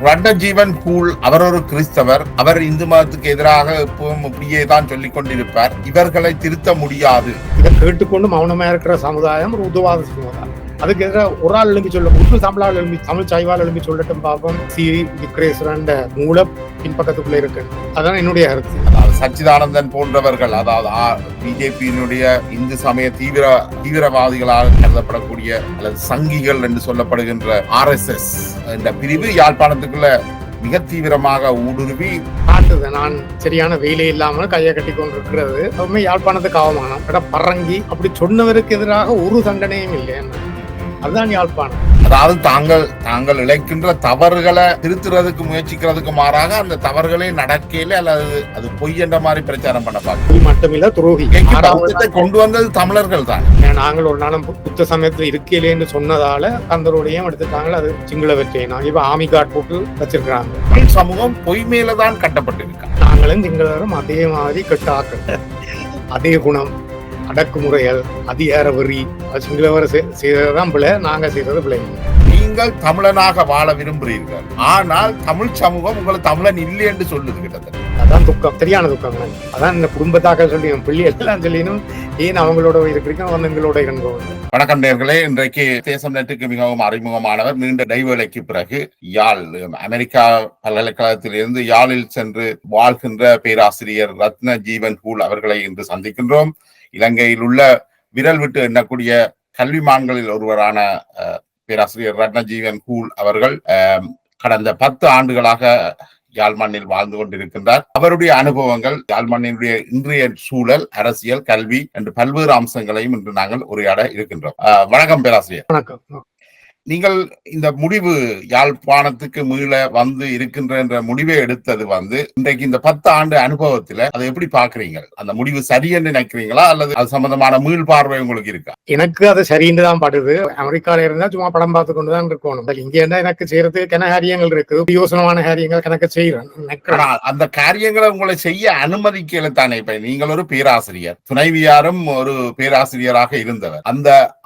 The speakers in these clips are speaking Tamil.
ரட்னஜீவன் பூல் அவர் ஒரு கிறிஸ்தவர். அவர் இந்து மதத்துக்கு எதிராக எப்பவும் இப்படியே தான் சொல்லிக் கொண்டிருப்பார். இவர்களை திருத்த முடியாது. இதை கேட்டுக்கொண்டு மௌனமா இருக்கிற சமுதாயம் ஒரு உதவாத சமுதாயம். அதுக்கு எதிராக ஒரு ஆள் எழுப்பி சொல்ல உற்று தமிழால் எழுப்பி தமிழ் சாய்வால் எழுப்பி சொல்லட்டும் பார்ப்போம். விக்ரேஸ்வரன் மூல பின்பக்கத்துக்குள்ள இருக்கு. அதான் என்னுடைய கருத்து. சச்சிதானந்தன் போன்றவர்கள், அதாவது பிஜேபியினுடைய இந்து சமய தீவிரவாதிகளாக கருதப்படக்கூடிய அல்லது சங்கிகள் என்று சொல்லப்படுகின்ற RSS என்ற பிரிவு யாழ்ப்பாணத்துக்குள்ள மிக தீவிரமாக ஊடுருவி காட்டுது. நான் சரியான வேலை இல்லாமல் கையை கட்டி கொண்டிருக்கிறது அதுவுமே யாழ்ப்பாணத்துக்கு அவமானம். பறங்கி அப்படி சொன்னவருக்கு எதிராக ஒரு தண்டனையும் இல்லை. அதுதான் யாழ்ப்பாணம். அதாவது தாங்கள் இழைக்கின்ற தவறுகளை திருத்துறதுக்கு முயற்சிக்கிறதுக்கு மாறாக அந்த தவறுகளே நடக்கல அல்லது அது பொய் என்ற மாதிரி பிரச்சாரம் பண்ண பார்க்க மட்டுமில்ல துரோகி கொண்டு வந்தது தமிழர்கள் தான். நாங்கள் ஒரு நாளும் புத்த சமயத்துல இருக்கலேன்னு சொன்னதால கந்தரோடையும் எடுத்துட்டாங்க. அது சிங்கள வெற்றியை நாங்க இப்ப ஆமி கார்டு போட்டு வச்சிருக்கிறாங்க. சமூகம் பொய் மேலதான் கட்டப்பட்டிருக்காங்க. நாங்களும் சிங்களரும் அதே மாதிரி கட்டாக்க அதே குணம், அடக்குமுறைகள், அதிகார வரி சிங்களவர் செய்ததான் பிள்ளை, நாங்க செய்தது பிள்ளை. நீங்கள் தமிழனாக வாழ விரும்புகிறீர்கள், ஆனால் தமிழ் சமூகம் உங்களை தமிழன் இல்லை என்று சொல்லுது. கிட்டத்தட்ட அதான் துக்கம், சரியான துக்கம். அதான் இந்த குடும்பத்தாக்கள் சொல்லி பிள்ளை எல்லாம் சொல்லினும் ஏன் அவங்களோட இருக்கிறீங்க வந்து எங்களோட இருந்தோம். வணக்கம் நேயர்களே, இன்றைக்கு தேசம் நெட்டுக்கு மிகவும் அறிமுகமானவர் நீண்ட இடைவேளைக்கு பிறகு யாழ் அமெரிக்கா பல்கலைக்கழகத்தில் இருந்து யாழில் சென்று வாழ்கின்ற பேராசிரியர் ரத்னஜீவன் பூல் அவர்களை இன்று சந்திக்கின்றோம். இலங்கையில் உள்ள விரல் விட்டு எண்ணக்கூடிய கல்விமான்களில் ஒருவரான பேராசிரியர் ரத்னஜீவன் பூல் அவர்கள் கடந்த 10 ஆண்டுகளாக யாழ்மண்ணில் வாழ்ந்து கொண்டிருக்கின்றார். அவருடைய அனுபவங்கள், யாழ்மண்ணினுடைய இன்றைய சூழல், அரசியல், கல்வி என்று பல்வேறு அம்சங்களையும் இன்று நாங்கள் உரையாட இருக்கின்றோம். வணக்கம் பேராசிரியர். வணக்கம். நீங்கள் இந்த முடிவு யாழ்ப்பாணத்துக்கு மீள வந்து இருக்கின்ற என்ற முடிவை எடுத்தது இன்றைக்கு இந்த 10 ஆண்டு அனுபவத்துல அதை எப்படி பாக்குறீங்க? அந்த முடிவு சரி என்று நினைக்கிறீங்களா அல்லது அது சம்பந்தமான மீள் பார்வை உங்களுக்கு இருக்கா? எனக்கு அது சரின்னு தான் படுது. அமெரிக்கால இருந்தா சும்மா படம் பார்த்து கொண்டுதான் இருக்கணும். இங்க இருந்தா எனக்கு செய்யறதுக்கு கன காரியங்கள் இருக்கு, யோசனமான காரியங்கள் கணக்கு செய்யறேன். அந்த காரியங்களை உங்களை செய்ய அனுமதிக்கல தானே? இப்ப நீங்கள் ஒரு பேராசிரியர், துணைவியாரும் ஒரு பேராசிரியராக இருந்தவர்.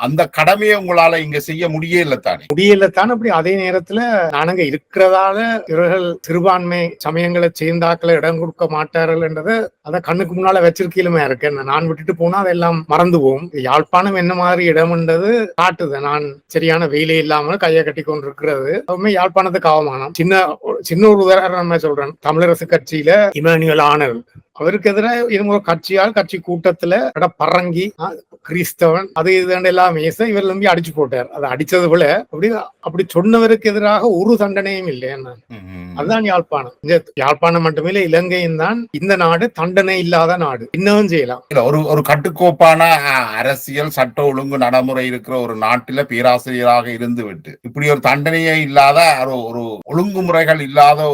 அந்த கடமையை உங்களால இங்க செய்ய முடியல முடியலத்தான். அப்படி அதே நேரத்துல நானுங்க இருக்கிறதால இவர்கள் சிறுபான்மை சமயங்களை சேர்ந்தாக்களை இடம் கொடுக்க மாட்டார்கள் என்றது அதை கண்ணுக்கு முன்னால வச்சிருக்கீலுமே இருக்கு. நான் விட்டுட்டு போனா அதெல்லாம் மறந்துவோம். யாழ்ப்பாணம் என்ன மாதிரி இடம்ன்றது காட்டுது. நான் சரியான வேலை இல்லாமல் கையை கட்டி கொண்டிருக்கிறது அதுவுமே யாழ்ப்பாணத்துக்கு அவமானம். சின்ன ஒரு உதாரணமா சொல்றேன். தமிழரசு கட்சியில இமானுவேல் ஆனல் அவருக்கு எதிராக இது கட்சியால் கட்சி கூட்டத்துல பறங்கி கிறிஸ்தவன் அது இது எல்லாம் மேச இவர் நம்பி அடிச்சு போட்டார். அதை அடிச்சது போல அப்படி சொன்னவருக்கு எதிராக ஒரு தண்டனையும் இல்லை. அதுதான் யாழ்ப்பாணம். யாழ்ப்பாணம் மட்டுமே இலங்கையும் தான் இந்த நாடு தண்டனை இல்லாத நாடு. இன்னும் செய்யலாம். ஒரு கட்டுக்கோப்பான அரசியல் சட்ட ஒழுங்கு நடைமுறை இருக்கிற ஒரு நாட்டில பேராசிரியராக இருந்து விட்டு இப்படி ஒரு தண்டனையே இல்லாத ஒரு ஒழுங்குமுறைகள் இல்லாத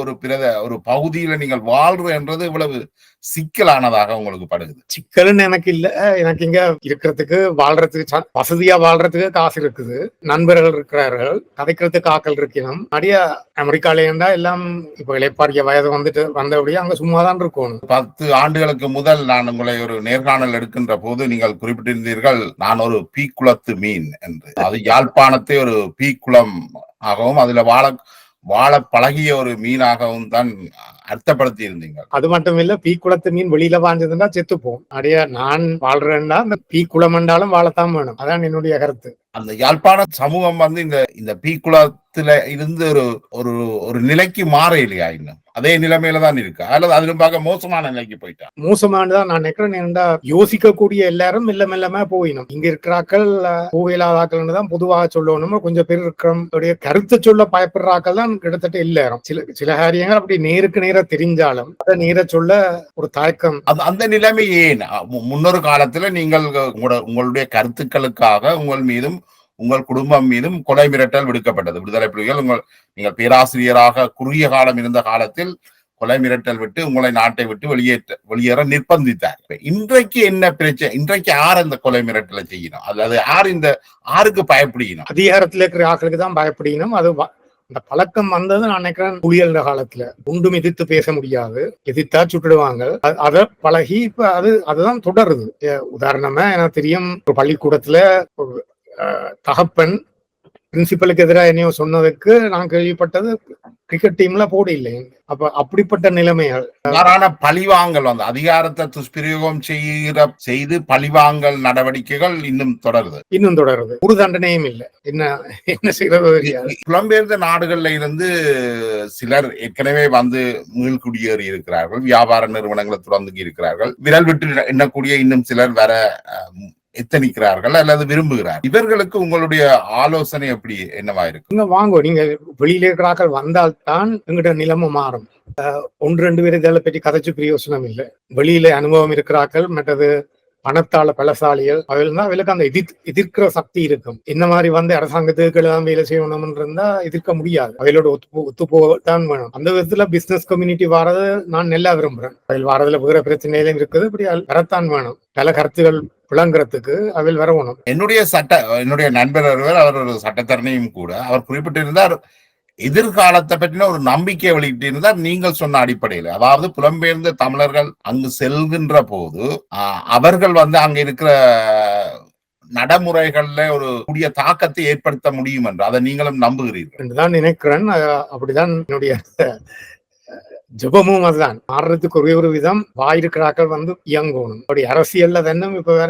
ஒரு பகுதியில நீங்கள் வாழ்ற என்றது இவ்வளவு சிக்கலானதாக உங்களுக்கு படுகுது? சிக்கல்னு எனக்கு இல்ல. எனக்கு இங்க இருக்கிறதுக்கு வாழ்றதுக்கு வசதியா வாழ்றதுக்கு காசு இருக்குது, நண்பர்கள் இருக்கிறார்கள், கதைக்கிறதுக்கு ஆக்கள் இருக்கணும். நிறைய அமெரிக்கால இருந்தா எல்லாம் இப்ப இளைப்பாரிய வயது வந்தபடியே அங்க சும்மாதான் இருக்கணும். 10 ஆண்டுகளுக்கு முதல் நான் உங்களை ஒரு நேர்காணல் எடுக்கின்ற போது நீங்கள் குறிப்பிட்டிருந்தீர்கள், நான் ஒரு பீக்குளத்து மீன் என்று. அது யாழ்ப்பாணத்தை ஒரு பீக்குளம் ஆகவும் அதுல வாழ பழகிய ஒரு மீனாகவும் தான் அர்த்தப்படுத்தி இருந்தீங்க. அது மட்டும் இல்ல, பீக்குளத்து மீன் வெளியில வாஞ்சதுன்னா செத்துப்போம். அப்படியே நான் வாழ்றேன்னா அந்த பீக்குளம் என்றாலும் வாழத்தான் வேணும். அதான் என்னுடைய கருத்து. அந்த யாழ்ப்பாண சமூகம் இந்த பீக்குளத்துல இருந்து ஒரு நிலைக்கு மாற இல்லையா? இன்னும் அதே நிலைமையில தான் இருக்கா அல்லது அதிலும் பார்க்க மோசமான நிலைக்கு போயிட்டா? மோசமானதான் நான் நினைக்கிறேன். யோசிக்கக்கூடிய எல்லாரும் மெல்ல மெல்லமா போயிடும். இங்க இருக்கிறாக்கள் போயிலாதாக்கள் தான் பொதுவாக சொல்லணும். கொஞ்சம் பேர் இருக்கிற கருத்தை சொல்ல பயப்படுறாக்கள் தான் கிட்டத்தட்ட எல்லாரும். சில காரியங்கள் அப்படி நேருக்கு நேர தெரிஞ்சாலும் அதை நேர சொல்ல ஒரு தயக்கம். அந்த நிலைமை ஏன்? முன்னொரு காலத்துல நீங்கள் உங்களுடைய கருத்துக்களுக்காக உங்கள் மீதும் உங்கள் குடும்பம் மீதும் கொலை மிரட்டல் விடுக்கப்பட்டது. விடுதலை புலிகள் நீங்கள் பேராசிரியராக குறுகிய காலம் இருந்த காலத்தில் கொலை மிரட்டல் விட்டு உங்களை நாட்டை விட்டு வெளியேற நிர்பந்தித்தார். இன்றைக்கு என்ன பிரச்சனை? இன்றைக்கு யார் அந்த கொலை மிரட்டலை செய்யணும்? அதாவது யாருக்கு பயப்படணும்? அதிகாரத்தில் இருக்கிற ஆக்களுக்கு தான் பயப்படணும். அது இந்த பழக்கம் வந்தது நான் நினைக்கிறேன் புலிகள் காலத்துல. ஒன்றும் எதிர்த்து பேச முடியாது, எதிர்த்தா சுட்டுடுவாங்க. அதை பழகி இப்ப அதுதான் தொடருது. உதாரணமா எனக்கு தெரியும், ஒரு பள்ளிக்கூடத்துல ஒரு தகப்பன் பிரின்சிபலுக்கு எதிராக என்னையோ சொன்னதுக்கு நான் கேள்விப்பட்டது கிரிக்கெட் டீம்ல போட இல்லை. அப்ப அப்படிப்பட்ட நிலைமைகள் மாறான பழிவாங்கல் வந்து அதிகாரத்தை துஷ்பிரயோகம் செய்து பழிவாங்கல் நடவடிக்கைகள் இன்னும் தொடருது. ஒரு தண்டனையும் இல்லை. என்ன செய்யறது தெரியாது. புலம்பெயர்ந்த நாடுகள்ல இருந்து சிலர் ஏற்கனவே வந்து மீள்குடியேறி இருக்கிறார்கள், வியாபார நிறுவனங்களை தொடர்ந்து இருக்கிறார்கள். விரல் விட்டு எண்ணக்கூடிய இன்னும் சிலர் வர எத்தனிக்கிறார்கள் அல்லது விரும்புகிறார். இவர்களுக்கு உங்களுடைய ஆலோசனை என்னவா இருக்கு? நீங்க வாங்க, நீங்க வெளியில இருக்கிறார்கள் வந்தால்தான் எங்கிட்ட நிலைமை மாறும். 1-2 பேர் இதை பற்றி கதைச்சு பிரயோசனம் இல்லை. வெளியில அனுபவம் இருக்கிறார்கள், மற்றது பணத்தால பலசாலிகள், அவளுக்கு அந்த எதிர்க்கிற சக்தி இருக்கும். இந்த மாதிரி வந்து அரசாங்கத்துக்கு எல்லாம் வேலை செய்யணும் இருந்தா எதிர்க்க முடியாது. அவையோட ஒத்து போகத்தான் வேணும். அந்த விதத்துல பிசினஸ் கம்யூனிட்டி வாரது நான் நல்லா விரும்புறேன். அவையில் வாரதுல வேற பிரச்சனையிலும் இருக்குது. இப்படி வரத்தான் வேணும். பல கருத்துகள் விளங்குறதுக்கு அவையில் வரணும். என்னுடைய நண்பர் அவர் ஒரு சட்டத்தரணியும் கூட. அவர் குறிப்பிட்டிருந்தார், எதிர்காலத்தை பற்றின ஒரு நம்பிக்கை வெளியிட்டு இருந்தால் நீங்கள் சொன்ன அடிப்படையில், அதாவது புலம்பெயர்ந்த தமிழர்கள் அங்கு செல்கின்ற போது அவர்கள் வந்து அங்க இருக்கிற நடைமுறைகள்ல ஒரு கூடிய தாக்கத்தை ஏற்படுத்த முடியும் என்று அதை நீங்களும் நம்புகிறீர்கள் என்றுதான் நினைக்கிறேன். அப்படிதான் என்னுடைய ஜபமும் அதுதான். மாறுறதுக்கு ஒரே ஒரு விதம், வாயிருக்கிறாக்கள் வந்து இயங்கணும். அப்படி அரசியல்ல தானே இப்ப வேற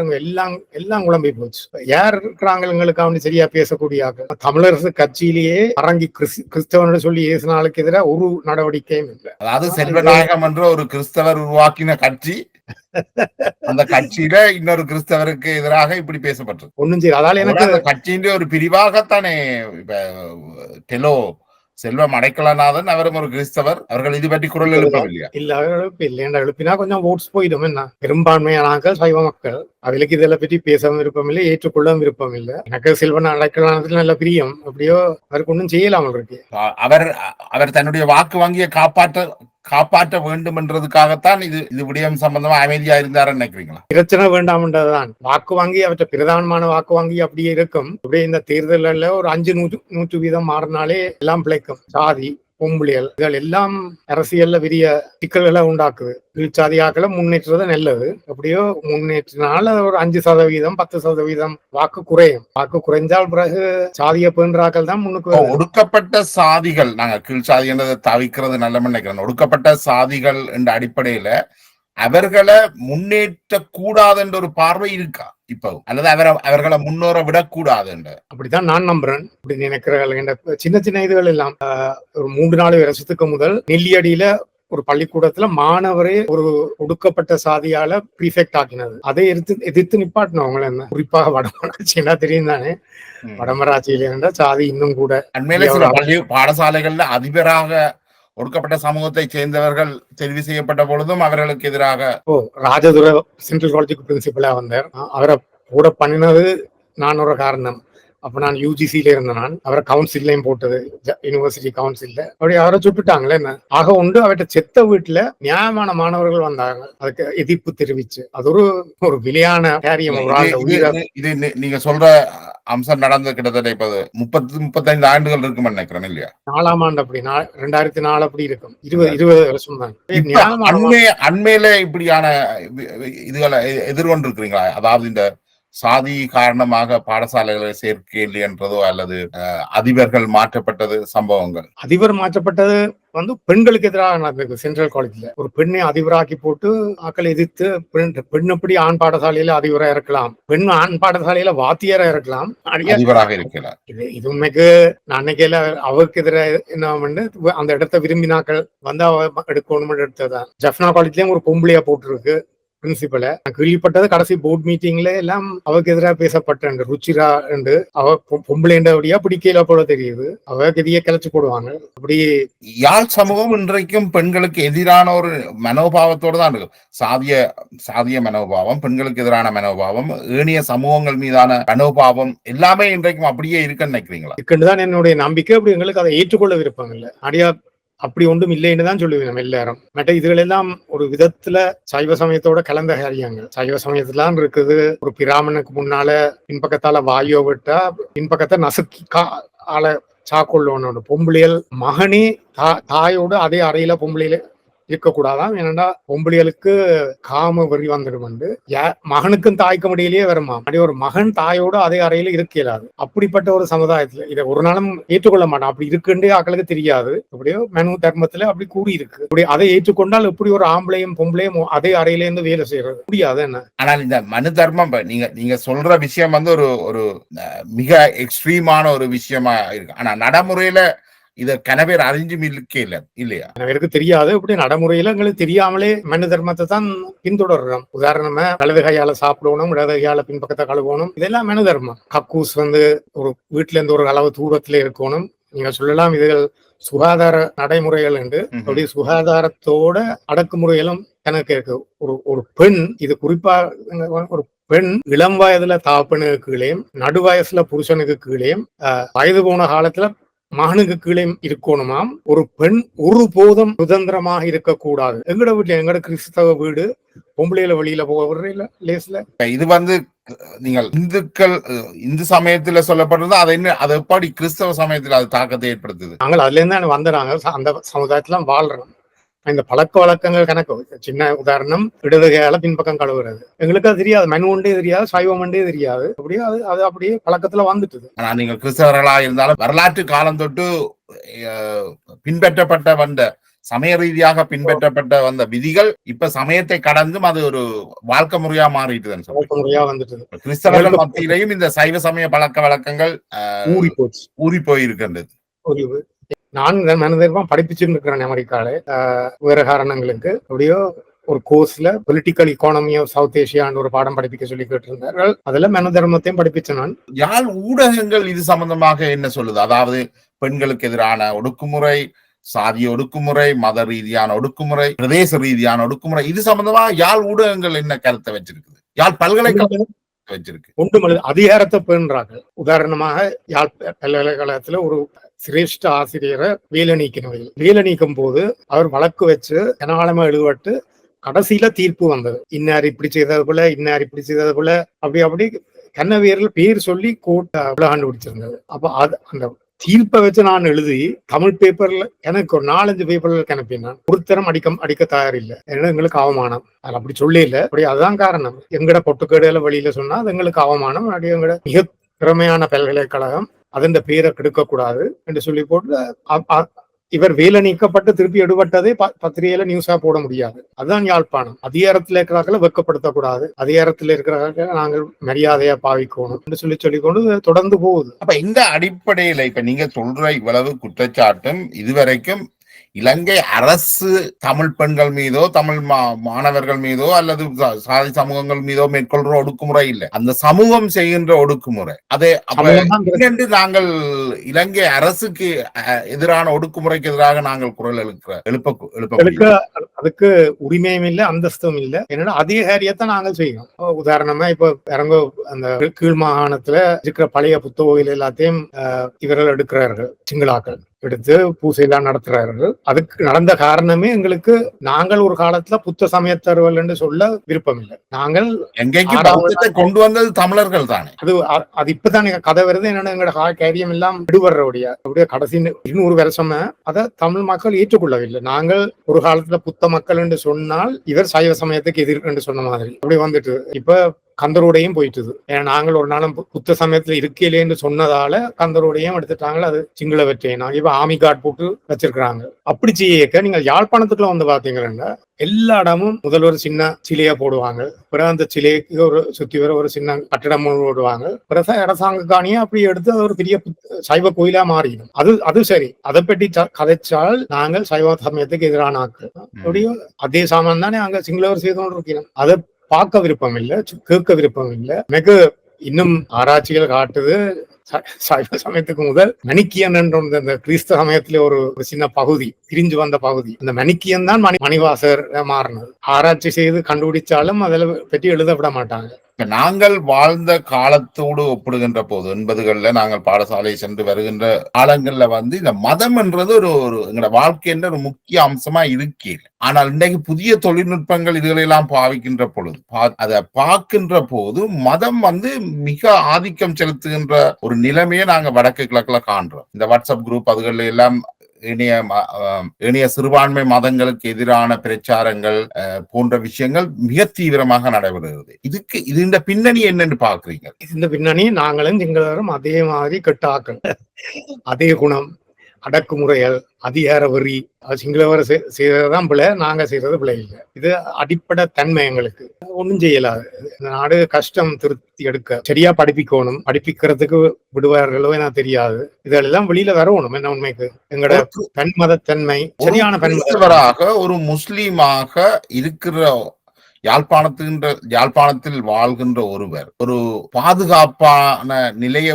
எல்லாம் குழம்பி போச்சு. யார் இருக்கிறாங்க எங்களுக்கு அவனு சரியா பேசக்கூடிய தமிழரசு கட்சியிலேயே அரங்கி கிறிஸ்தவன் சொல்லி ஏசுனாளுக்கு எதிராக ஒரு நடவடிக்கையும் இல்லை. அதாவது செல்வநாயகம் என்ற ஒரு கிறிஸ்தவர் உருவாக்கின கட்சி, அந்த கட்சியில இன்னொரு கிறிஸ்தவருக்கு எதிராக இப்படி பேசப்பட்டது. ஒண்ணும் சரி, அதால எனக்கு கட்சியின் ஒரு பிரிவாகத்தானே டெலோ செல்வம் அடைக்கலநாதன் அவரும் ஒரு கிறிஸ்தவர். அவர்கள் இது பற்றி குரல் எழுப்பவில்லையா? இல்ல, எழுப்பினா கொஞ்சம் ஓட்ஸ் போயிடும். என்ன பெரும்பான்மையானாக்கள் சைவ மக்கள், அவளுக்கு இதெல்லாம் பற்றி பேசவும் விருப்பம் இல்லை, ஏற்றுக்கொள்ளவும் விருப்பம் இல்லை. எனக்கு செல்வன் அடைக்கலானதுல நல்ல பிரியம். அப்படியோ அவருக்கு ஒன்றும் செய்யலாமல் இருக்கு. அவர் தன்னுடைய வாக்கு வங்கியை காப்பாற்ற வேண்டும் என்றதுக்காகத்தான் இது விடயம் சம்பந்தமா அமைதியா இருந்தாரு நினைக்கிறீங்களா? பிரச்சனை வேண்டாம் என்றதுதான். வாக்கு வாங்கி அவற்றை பிரதானமான வாக்கு வாங்கி அப்படியே இருக்கும். அப்படியே இந்த தேர்தலில் ஒரு 5-100% மாறினாலே எல்லாம் பிழைக்கும். சாதி, பொம்புளியல் இதெல்லாம் எல்லாம் அரசியல்ல பெரிய சிக்கல்களை உண்டாக்குது. கீழ்ச்சாதியாக்களை முன்னேற்றது நல்லது. அப்படியோ முன்னேற்றினால ஒரு 5%-10% வாக்கு குறையும். வாக்கு குறைஞ்சால் பிறகு சாதிய பேன்றாக்கள் தான் முன்னுக்கு. ஒடுக்கப்பட்ட சாதிகள், நாங்க கீழ்ச்சாதி என்றதை தவிக்கிறது நல்ல நினைக்கிறேன். ஒடுக்கப்பட்ட சாதிகள் என்ற அடிப்படையில அவர்களை முன்னேற்ற கூடாது என்ற ஒரு பார்வை இருக்கா இப்போ, அல்லது அவர்களை முன்னோர விடக்கூடாது என்று? அப்படித்தான் நான் நம்புறேன். அப்படி நினைக்கிறேன். சின்ன சின்ன இதுகள் எல்லாம் ஒரு 3-4 வருஷத்துக்கு முதல் நெல்லியடியில ஒரு பள்ளிக்கூடத்துல மாணவரே ஒரு ஒடுக்கப்பட்ட சாதியால ப்ரீஃபெக்ட் ஆக்கினது. அதை எதிர்த்து நிப்பாட்டினவங்கள என்ன, குறிப்பாக வடமராட்சினா தெரியும் தானே. வடமராட்சியில இருந்த சாதி இன்னும் கூட அண்மையில சில பாடசாலைகள்ல அதிபராக ஒடுக்கப்பட்ட சமூகத்தை சேர்ந்தவர்கள் தெரிவு செய்யப்பட்ட பொழுதும் அவர்களுக்கு எதிராக ராஜதுரை சென்ட்ரல் காலேஜுக்கு பிரின்சிபலா வந்தார். அவரை கூட பண்ணினது நான் ஒரு காரணம். அப்ப நான் யூஜிசியில இருந்தேன். அவரை கவுன்சிலையும் போட்டது, யூனிவர்சிட்டி கவுன்சில்ல. அப்படி அவரை சுட்டுட்டாங்களே என்ன ஆக உண்டு. அவர்கிட்ட செத்த வீட்டுல நியாயமான மாணவர்கள் வந்தாங்க, அதுக்கு எதிர்ப்பு தெரிவிச்சு. அது ஒரு விலையான காரியம். இது நீங்க சொல்ற அம்சம் நடந்து கிட்டத்தட்ட இப்ப 30-35 ஆண்டுகள் இருக்குன்னு நினைக்கிறேன் இல்லையா? 4ஆம் ஆண்டு அப்படி 2004 அப்படி இருக்கும். 20 வருஷம் தான். அண்மையில இப்படியான இதுகளை எதிர்கொண்டு இருக்கிறீங்களா? அதாவது இந்த சாதி காரணமாக பாடசாலைகளை சேர்க்கை இல்லை என்றதோ அல்லது அதிபர்கள் மாற்றப்பட்டது சம்பவங்கள்? அதிபர் மாற்றப்பட்டது வந்து பெண்களுக்கு எதிராக நடந்திருக்கு. சென்ட்ரல் காலேஜ்ல ஒரு பெண்ணை அதிபராக்கி போட்டு ஆக்களை எதிர்த்து, பெண் எப்படி ஆண் பாடசாலையில அதிபரா இருக்கலாம், பெண் ஆண் பாடசாலையில வாத்தியாரா இருக்கலாம், அதிபராக இருக்கலாம். இது உண்மைக்கு நான் அன்னைக்கு அவருக்கு எதிராக என்ன பண்ணு அந்த இடத்த விரும்பினாக்கள் வந்து அவ எடுக்கணும் எடுத்ததான். ஜப்னா காலேஜ்லயும் ஒரு பொம்பளையா போட்டுருக்கு பிரின்சிபல. நான் கேள்விப்பட்டது கடைசி போர்ட் மீட்டிங்ல எல்லாம் அவருக்கு எதிராக பேசப்பட்ட ருச்சிரா என்று அவ பொம்பளைண்டபடியா பிடிக்கல போல தெரியுது. அவருக்கு எதிரியே கிளச்சு போடுவாங்க. அப்படி யாழ் சமூகம் இன்றைக்கும் பெண்களுக்கு எதிரான ஒரு மனோபாவத்தோடு தான் இருக்கு. சாதிய மனோபாவம், பெண்களுக்கு எதிரான மனோபாவம், ஏனைய சமூகங்கள் மீதான மனோபாவம் எல்லாமே இன்றைக்கும் அப்படியே இருக்குன்னு நினைக்கிறீங்களா? இருக்குன்னுதான் என்னுடைய நம்பிக்கை. அப்படி எங்களுக்கு அதை ஏற்றுக்கொள்ள விருப்பம் இல்லை. அடியா அப்படி ஒன்றும் இல்லைன்னு தான் சொல்லுவேன் நம்ம எல்லாரும். மற்ற இதுகள் எல்லாம் ஒரு விதத்துல சைவ சமயத்தோட கலந்த காரியங்கள். சைவ சமயத்துலாம் இருக்குது. ஒரு பிராமணனுக்கு முன்னால பின்பக்கத்தால வாயோ விட்டா பின்பக்கத்தை நசுக்கி ஆளை சாக்கொள்ளோன்னு பொம்பளையல் மகனே தாயோடு அதே அறையில பொம்பளையில இருக்கக்கூடாதான். ஏன்னா பொம்பளைகளுக்கு காம வெறி வந்துடும். மகனுக்கும் தாய்க்கும் இடையிலேயே வருமா, அப்படி ஒரு மகன் தாயோட அதே அறையில இருக்க இயலாது. அப்படிப்பட்ட ஒரு சமுதாயத்துல இதை ஒரு நாளும் ஏற்றுக்கொள்ள மாட்டான். அப்படி இருக்குன்றே ஆக்களுக்கு தெரியாது. எப்படியோ மனு தர்மத்துல அப்படி கூறி இருக்கு. அப்படி அதை ஏற்றுக்கொண்டால் எப்படி ஒரு ஆம்பளையும் பொம்பளையும் அதே அறையில இருந்து வேலை செய்யறது முடியாது என்ன? ஆனால் இந்த மனு தர்மம் நீங்க சொல்ற விஷயம் வந்து ஒரு ஒரு மிக எக்ஸ்ட்ரீமான ஒரு விஷயமா இருக்கு. ஆனா நடைமுறையில இத கனவேர் அறிஞ்சும் இல்லையா? எனக்கு தெரியாது. இப்படி நடைமுறையில எங்களுக்கு தெரியாமலே மனு தர்மத்தை தான் பின்தொடர்றோம். உதாரணமா வலது கையால சாப்பிடணும், இடது கையால பின்பக்கத்தை கழுவணும், இதெல்லாம் மனு தர்மம். கக்கூஸ் வந்து ஒரு வீட்டுல இருந்து ஒரு அளவு தூரத்துல இருக்கணும். நீங்க சொல்லலாம் இதுகள் சுகாதார நடைமுறைகள் என்று. அப்படி சுகாதாரத்தோட அடக்குமுறைகளும் எனக்கு இருக்கு. ஒரு பெண், இது குறிப்பா ஒரு பெண் இளம் வயதுல தாப்பனுக்கு கீழேயும் நடு வயசுல புருஷனுக்கு கீழேயும் வயது போன காலத்துல மகனுக்கு கீழே இருக்கணுமாம். ஒரு பெண் ஒரு போதும் சுதந்திரமாக இருக்கக்கூடாது. எங்கட வீட்டுல எங்கட கிறிஸ்தவ வீடு பொம்பளையில வெளியில போக விடுறீங்கள லேஸ்ல. இது வந்து நீங்கள் இந்து சமயத்துல சொல்லப்படுறது அது எப்படி கிறிஸ்தவ சமயத்துல அது தாக்கத்தை ஏற்படுத்துது? நாங்கள் அதுல இருந்து வந்துடுறாங்க. அந்த சமுதாயத்துல வாழ்றோம். இந்த பழக்க வழக்கங்கள் கணக்கு சின்ன உதாரணம், இடது கையால பின்பக்கம் கழுவுறது எங்களுக்கு அது தெரியாது. மனு ஒன்றே தெரியாது, சைவம் ஒன்றே தெரியாது. அப்படியே அது அப்படியே பழக்கத்துல வந்துட்டுது. ஆனா நீங்கள் கிறிஸ்தவர்களா இருந்தாலும் வரலாற்று காலம் தொட்டு பின்பற்றப்பட்ட வந்த சமய ரீதியாக பின்பற்றப்பட்ட வந்த விதிகள் இப்ப சமயத்தை கடந்தும் அது ஒரு வாழ்க்கை முறையா மாறிட்டு கிறிஸ்தவர்கள் மத்தியிலையும் இந்த சைவ சமய பழக்க வழக்கங்கள் ஊறி போயிருக்கின்றது. நான் மனதிர்வம் படிப்பிச்சுட்டு இருக்கிறேன் அமெரிக்கால. வேற காரணங்களுக்கு அப்படியோ ஒரு கோர்ஸ்ல பொலிட்டிக்கல் இக்கானமி ஆஃப் சவுத் ஏசியான்னு ஒரு பாடம் படிப்பிக்க சொல்லி கேட்டிருந்தார்கள். அதுல மனு தர்மத்தையும் படிப்பிச்சேன் நான். யாழ் ஊடகங்கள் இது சம்பந்தமாக என்ன சொல்லுது? அதாவது பெண்களுக்கு எதிரான ஒடுக்குமுறை, சாதிய ஒடுக்குமுறை, மத ரீதியான ஒடுக்குமுறை, பிரதேச ரீதியான ஒடுக்குமுறை, இது சம்பந்தமா யாழ் ஊடகங்கள் என்ன கருத்தை வச்சிருக்குது? யாழ் பல்கலைக்கழகம் வச்சிருக்கு ஒன்றுமல்ல அதிகாரத்தை பேணுறாங்க. உதாரணமாக யாழ் பல்கலைக்கழகத்துல ஒரு சிரேஷ்ட ஆசிரியரை வேலை நீக்கும் போது அவர் வழக்கு வச்சு கனகாலமா எழுதப்பட்டு கடைசியில தீர்ப்பு வந்தது. இன்னார் இப்படி செய்தது போல, இன்னார் இப்படி செய்தது போல, அப்படி கண்ணவியர்கள் பேர் சொல்லி கண்டுபிடிச்சிருந்தது. அப்ப அந்த தீர்ப்பை வச்சு நான் எழுதி தமிழ் பேப்பர்ல எனக்கு ஒரு 4-5 பேப்பர்ல அனுப்பினான். ஒருத்தரம் அடிக்க தயாரில்லை. ஏன்னா எங்களுக்கு அவமானம். அது அப்படி சொல்ல இல்லை. அப்படி அதுதான் காரணம். எங்கட பொட்டுக்கேடுகளை வெளியில சொன்னா அது எங்களுக்கு அவமானம். அப்படி எங்கட மிக திறமையான பல்கலைக்கழகம் அதன் பேரை கெடுக்க கூடாது என்று சொல்லி போட்டு இவர் வேலை நீக்கப்பட்டு திருப்பி எடுபட்டதே பத்திரிகையில நியூஸா போட முடியாது. அதுதான் யாழ்ப்பாணம். அதிகாரத்துல இருக்கிறார்கள் வெட்கப்படுத்தக்கூடாது, அதிகாரத்துல இருக்கிறார்கள் நாங்கள் மரியாதையா பாவிக்கணும் என்று சொல்லிக்கொண்டு தொடர்ந்து போகுது. அப்ப இந்த அடிப்படையில இப்ப நீங்க சொல்ற இவ்வளவு குற்றச்சாட்டும் இதுவரைக்கும் இலங்கை அரசு தமிழ் பெண்கள் மீதோ தமிழ் மாணவர்கள் மீதோ அல்லது சாதி சமூகங்கள் மீதோ மேற்கொள்ற ஒடுக்குமுறை இல்லை, அந்த சமூகம் செய்கின்ற ஒடுக்குமுறை. அதே நாங்கள் இலங்கை அரசுக்கு எதிரான ஒடுக்குமுறைக்கு எதிராக நாங்கள் குரல் எழுப்ப அதுக்கு உரிமையும் இல்லை, அந்தஸ்தும் இல்லை. என்னன்னா அதிகாரியத்தை நாங்கள் செய்யணும். உதாரணமா இப்ப இறங்க அந்த கீழ் மாகாணத்துல இருக்கிற பழைய புத்தகங்கள் எல்லாத்தையும் இவர்கள் எடுக்கிறார்கள், சிங்களாக்கள் எடுத்து பூசையெல்லாம் நடத்துறார்கள். அதுக்கு நடந்த காரணமே எங்களுக்கு நாங்கள் ஒரு காலத்துல புத்த சமயத்தவர்கள் என்று சொல்ல விருப்பம் இல்லை. நாங்கள் கொண்டு வந்தது தமிழர்கள் தானே. அது இப்பதான் கதை வருது. என்னன்னா எங்களோட காரியம் எல்லாம் விடுபடுறவுடைய கடைசி 200 வருஷமா அதை தமிழ் மக்கள் ஏற்றுக்கொள்ளவில்லை. நாங்கள் ஒரு காலத்துல புத்த மக்கள் என்று சொன்னால் இவர் சைவ சமயத்துக்கு எதிர்க்கு என்று சொன்ன மாதிரி அப்படி வந்துட்டு இப்ப கந்தரோடையும் போயிட்டுது. ஏன்னா நாங்கள் ஒரு நாளும் புத்த சமயத்துல இருக்கையிலேன்னு சொன்னதால கந்தரோடையும் எடுத்துட்டாங்க. அது சிங்கள வெற்றினா இப்ப ஆமி கார்டு போட்டு வச்சிருக்கிறாங்க. அப்படி செய்ய நீங்கள் யாழ்ப்பாணத்துக்குள்ள வந்து பாத்தீங்கன்னா எல்லா இடமும் முதல்வர் சின்ன சிலையா போடுவாங்க. பிறகு அந்த சிலைக்கு ஒரு சுத்தி வர ஒரு சின்ன கட்டிடம் போடுவாங்க. பிறகு அரசாங்க காணியை அப்படி எடுத்து அது ஒரு பெரிய சைவ கோயிலா மாறிடும். அது சரி. அதை பற்றி கதைச்சால் நாங்கள் சைவ சமயத்துக்கு எதிரான ஆக்கள். அப்படியும் அதே சாமான் தானே அங்க சிங்களவர் செய்து கொண்டு இருக்கிறோம். அதை பார்க்க விருப்பம் இல்லை, கேட்க விருப்பம் இல்லை. எனக்கு இன்னும் ஆராய்ச்சிகள் காட்டுது சைவ சமயத்துக்கு முதல் மணிக்கியன் என்ற இந்த கிறிஸ்தவ சமயத்திலே ஒரு சின்ன பகுதி பிரிஞ்சு வந்த பகுதி, அந்த மணிக்கியன் தான் மணிவாசர் மாறினது. ஆராய்ச்சி செய்து கண்டுபிடிச்சாலும் அதில் பற்றி எழுத விட மாட்டாங்க. நாங்கள் வாழ்ந்த காலத்தோடு ஒப்பிடுகின்ற போது 80களில் நாங்கள் பாடசாலை சென்று வருகின்ற காலங்கள்ல இந்த மதம் என்றது ஒரு எங்களோட வாழ்க்கை என்ற ஒரு முக்கிய அம்சமா இருக்கீங்க. ஆனால் இன்றைக்கு புதிய தொழில்நுட்பங்கள் இதுகளெல்லாம் பாவிக்கின்ற பொழுது அதை பார்க்கின்ற போது மதம் மிக ஆதிக்கம் செலுத்துகின்ற ஒரு நிலைமையை நாங்க வடக்கு கிழக்குல காண்றோம். இந்த வாட்ஸ்அப் குரூப் அதுகள் எல்லாம் ஏனைய சிறுபான்மை மதங்களுக்கு எதிரான பிரச்சாரங்கள் போன்ற விஷயங்கள் மிக தீவிரமாக நடைபெறுகிறது. இது இந்த பின்னணி என்னன்னு பாக்குறீங்க? இந்த பின்னணி நாங்களும் சிங்களவரும் அதே மாதிரி கெட்டாக்கள், அதே குணம், அடக்குமுறைகள், அதிகார வெறி. சிங்களவர் செய்யறதுதான் பிள்ளை, நாங்க செய்யறது பிள்ளை இல்லை. இது அடிப்படை தன்மை. எங்களுக்கு ஒன்றும் செய்யலாது. இந்த நாடு கஷ்டம் திருத்தி எடுக்க. சரியா படிப்பிக்கணும். படிப்பிக்கிறதுக்கு விடுவார்களோ என தெரியாது. இதெல்லாம் வெளியில வரணும். என்ன உண்மைக்கு எங்களோட தன்மத தன்மை சரியான தன்மதவராக ஒரு முஸ்லீமாக இருக்கிற யாழ்ப்பாணத்தில் வாழ்கின்ற ஒருவர் ஒரு பாதுகாப்பான நிலையை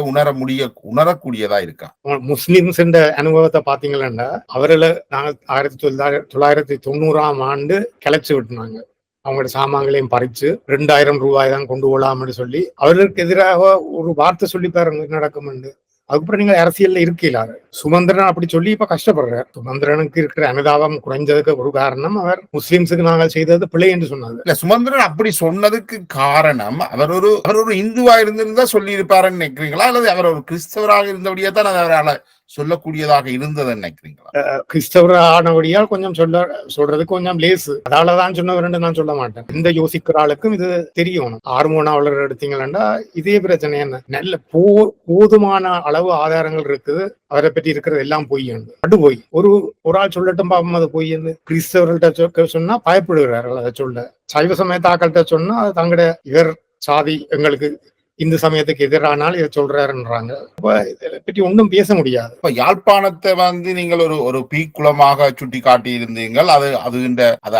உணரக்கூடியதா இருக்கா? முஸ்லிம்ஸ் என்ற அனுபவத்தை பாத்தீங்கன்னா அவர்களை நாங்கள் 1990ஆம் ஆண்டு கிளச்சி விட்டுனாங்க. அவங்களோட சாமான்களையும் பறிச்சு 2000 ரூபாய் தான் கொண்டு போலாம்னு சொல்லி அவர்களுக்கு எதிராக ஒரு வார்த்தை சொல்லி பாருங்க நடக்கும். அதுக்கப்புறம் நீங்க அரசியல்ல இருக்கீங்களா? சுமந்திரன் அப்படி சொல்லி இப்ப கஷ்டப்படுறார். சுமந்திரனுக்கு இருக்கிற அனுதாபம் குறைஞ்சதுக்கு ஒரு காரணம் அவர் முஸ்லிம்ஸுக்கு நாங்கள் செய்தது பிள்ளை என்று சொன்னாங்க. இல்ல, சுமந்திரன் அப்படி சொன்னதுக்கு காரணம் அவர் ஒரு இந்துவா இருந்திருந்தா சொல்லி இருப்பாருன்னு நினைக்கிறீங்களா, அல்லது அவர் ஒரு கிறிஸ்தவராக இருந்தபடியே தான் அவரால் சொல்லக்கூடியதாக இருந்தது நினைக்கிறீங்களா? கிறிஸ்தவர் ஆனபடியால் கொஞ்சம் சொல்றது கொஞ்சம் லேசு. அதாலதான் சொன்னவர் நான் சொல்ல மாட்டேன். இந்த யோசிக்கிற ஆளுக்கும் இது தெரியணும். ஆர்மோனாவலர் எடுத்தீங்களா இதே பிரச்சனை என்ன, நல்ல போதுமான அளவு ஆதாரங்கள் இருக்குது. அவரை பற்றி இருக்கிறது எல்லாம் பொய். அடு போய் ஒரு ஆள் சொல்லட்டும் பாப்போம் அது பொய். கிறிஸ்தவர்கள்ட்ட சொன்னா பயப்படுகிறார்கள் அதை சொல்ல. சைவ சமயத்தாக்கள்கிட்ட சொன்னா அது தங்கட இவர் சாதி எங்களுக்கு இந்து சமயத்துக்கு எதிரானால் இதை சொல்றாருன்றாங்க. இதை பற்றி ஒன்றும் பேச முடியாது. இப்ப யாழ்ப்பாணத்தை நீங்கள் ஒரு பீக்குளமாக சுட்டி காட்டி இருந்தீங்கள்.